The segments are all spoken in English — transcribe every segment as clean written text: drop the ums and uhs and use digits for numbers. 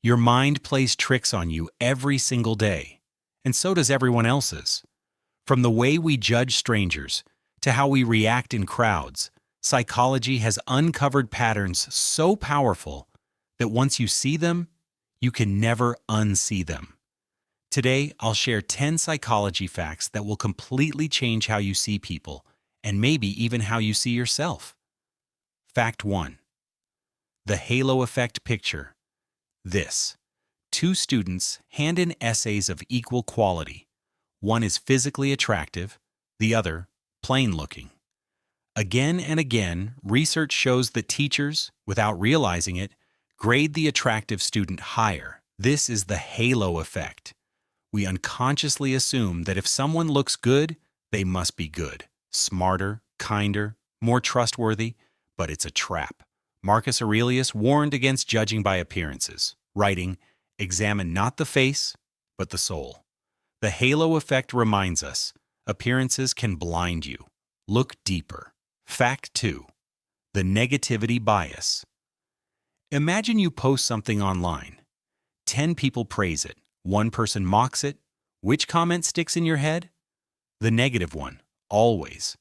Your mind plays tricks on you every single day, and so does everyone else's. From the way we judge strangers to how we react in crowds, psychology has uncovered patterns so powerful that once you see them, you can never unsee them. Today, I'll share 10 psychology facts that will completely change how you see people and maybe even how you see yourself. Fact 1. The halo effect picture. This. Two students hand in essays of equal quality. One is physically attractive, the other plain-looking. Again and again, research shows that teachers, without realizing it, grade the attractive student higher. This is the halo effect. We unconsciously assume that if someone looks good, they must be good, smarter, kinder, more trustworthy, but it's a trap. Marcus Aurelius warned against judging by appearances, writing, "Examine not the face, but the soul." The halo effect reminds us, appearances can blind you. Look deeper. Fact 2. The negativity bias. Imagine you post something online. 10 people praise it. One person mocks it. Which comment sticks in your head? The negative one, always.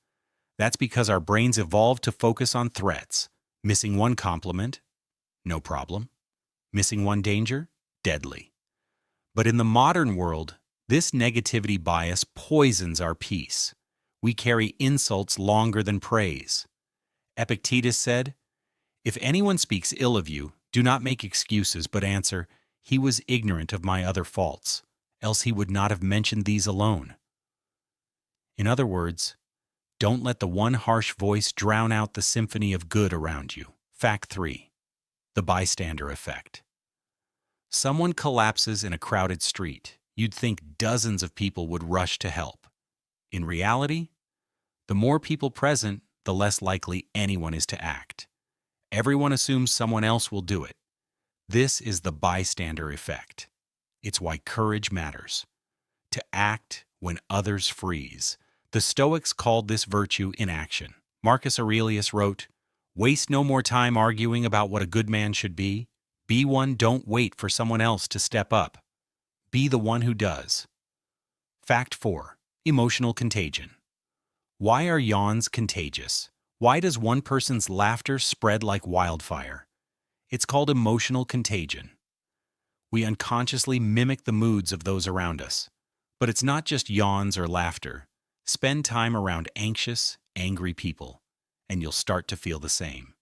That's because our brains evolved to focus on threats. Missing one compliment? No problem. Missing one danger? Deadly. But in the modern world, this negativity bias poisons our peace. We carry insults longer than praise. Epictetus said, "If anyone speaks ill of you, do not make excuses, but answer, 'He was ignorant of my other faults, else he would not have mentioned these alone.'" In other words, don't let the one harsh voice drown out the symphony of good around you. Fact 3. The bystander effect. Someone collapses in a crowded street. You'd think dozens of people would rush to help. In reality, the more people present, the less likely anyone is to act. Everyone assumes someone else will do it. This is the bystander effect. It's why courage matters. To act when others freeze. The Stoics called this virtue inaction. Marcus Aurelius wrote, "Waste no more time arguing about what a good man should be. Be one, don't wait for someone else to step up. Be the one who does." Fact 4. Emotional contagion. Why are yawns contagious? Why does one person's laughter spread like wildfire? It's called emotional contagion. We unconsciously mimic the moods of those around us. But it's not just yawns or laughter. Spend time around anxious, angry people, and you'll start to feel the same.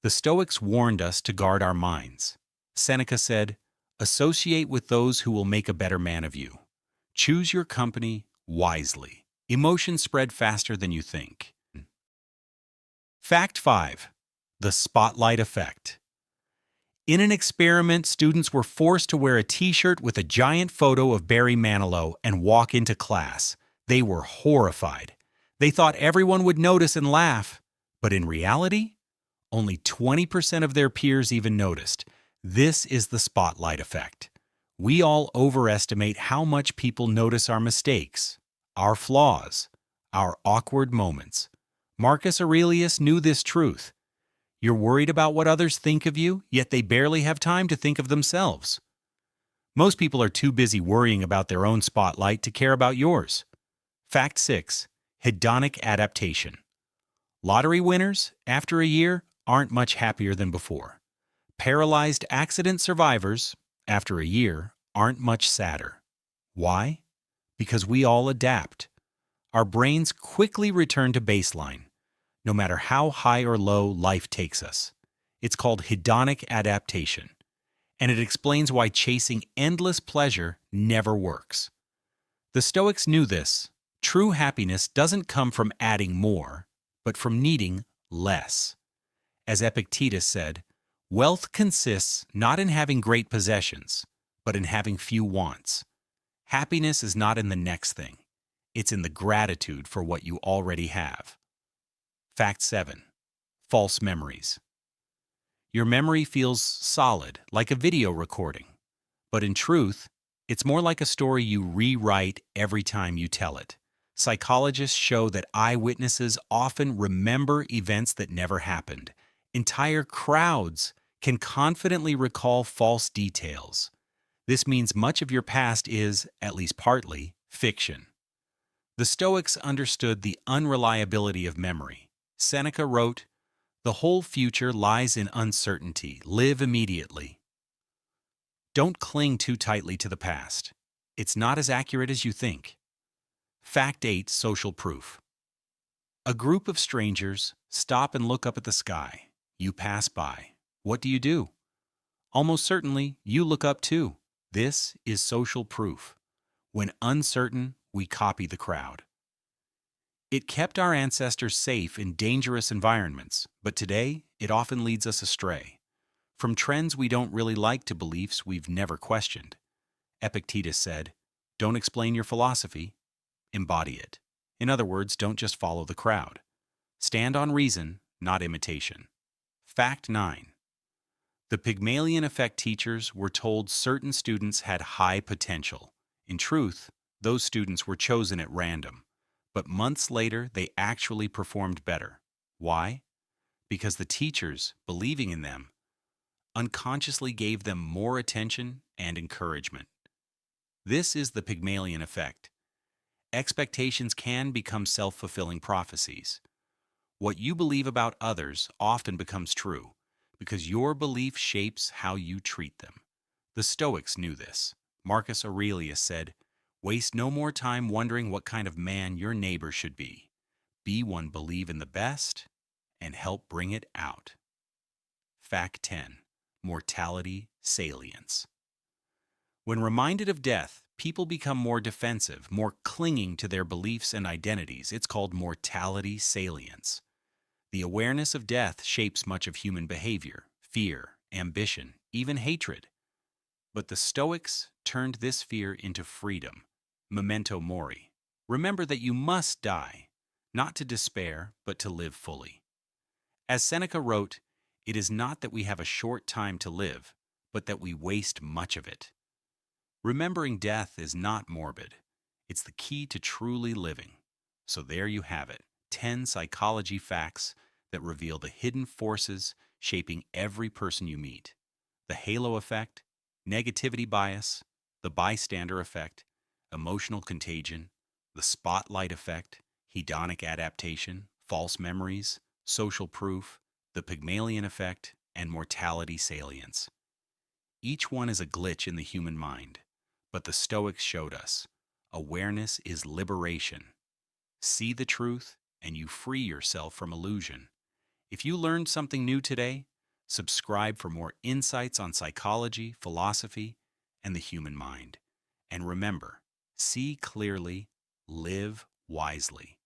The Stoics warned us to guard our minds. Seneca said, "Associate with those who will make a better man of you. Choose your company wisely. Emotions spread faster than you think." Fact 5. The spotlight effect. In an experiment, students were forced to wear a t-shirt with a giant photo of Barry Manilow and walk into class. They were horrified. They thought everyone would notice and laugh, but in reality, only 20% of their peers even noticed. This is the spotlight effect. We all overestimate how much people notice our mistakes, our flaws, our awkward moments. Marcus Aurelius knew this truth. You're worried about what others think of you, yet they barely have time to think of themselves. Most people are too busy worrying about their own spotlight to care about yours. Fact 6. Hedonic Adaptation. Lottery winners, after a year, aren't much happier than before. Paralyzed accident survivors, after a year, aren't much sadder. Why? Because we all adapt. Our brains quickly return to baseline, no matter how high or low life takes us. It's called hedonic adaptation, and it explains why chasing endless pleasure never works. The Stoics knew this. True happiness doesn't come from adding more, but from needing less. As Epictetus said, wealth consists not in having great possessions, but in having few wants. Happiness is not in the next thing. It's in the gratitude for what you already have. Fact 7. False memories. Your memory feels solid, like a video recording. But in truth, it's more like a story you rewrite every time you tell it. Psychologists show that eyewitnesses often remember events that never happened. Entire crowds can confidently recall false details. This means much of your past is, at least partly, fiction. The Stoics understood the unreliability of memory. Seneca wrote, "The whole future lies in uncertainty. Live immediately." Don't cling too tightly to the past. It's not as accurate as you think. Fact 8. Social proof. A group of strangers stop and look up at the sky. You pass by. What do? Almost certainly, you look up too. This is social proof. When uncertain, we copy the crowd. It kept our ancestors safe in dangerous environments, but today it often leads us astray. From trends we don't really like to beliefs we've never questioned. Epictetus said, "Don't explain your philosophy, embody it." In other words, don't just follow the crowd. Stand on reason, not imitation. Fact 9. The Pygmalion Effect teachers were told certain students had high potential. In truth, those students were chosen at random. But months later, they actually performed better. Why? Because the teachers, believing in them, unconsciously gave them more attention and encouragement. This is the Pygmalion Effect. Expectations can become self-fulfilling prophecies. What you believe about others often becomes true, because your belief shapes how you treat them. The Stoics knew this. Marcus Aurelius said, "Waste no more time wondering what kind of man your neighbor should be. Be one, believe in the best, and help bring it out." Fact 10. Mortality Salience. When reminded of death, people become more defensive, more clinging to their beliefs and identities. It's called mortality salience. The awareness of death shapes much of human behavior, fear, ambition, even hatred. But the Stoics turned this fear into freedom. Memento mori. Remember that you must die, not to despair, but to live fully. As Seneca wrote, "It is not that we have a short time to live, but that we waste much of it." Remembering death is not morbid. It's the key to truly living. So there you have it, 10 psychology facts that reveal the hidden forces shaping every person you meet. The halo effect, negativity bias, the bystander effect, emotional contagion, the spotlight effect, hedonic adaptation, false memories, social proof, the Pygmalion effect, and mortality salience. Each one is a glitch in the human mind. But the Stoics showed us, awareness is liberation. See the truth, and you free yourself from illusion. If you learned something new today, subscribe for more insights on psychology, philosophy, and the human mind. And remember, see clearly, live wisely.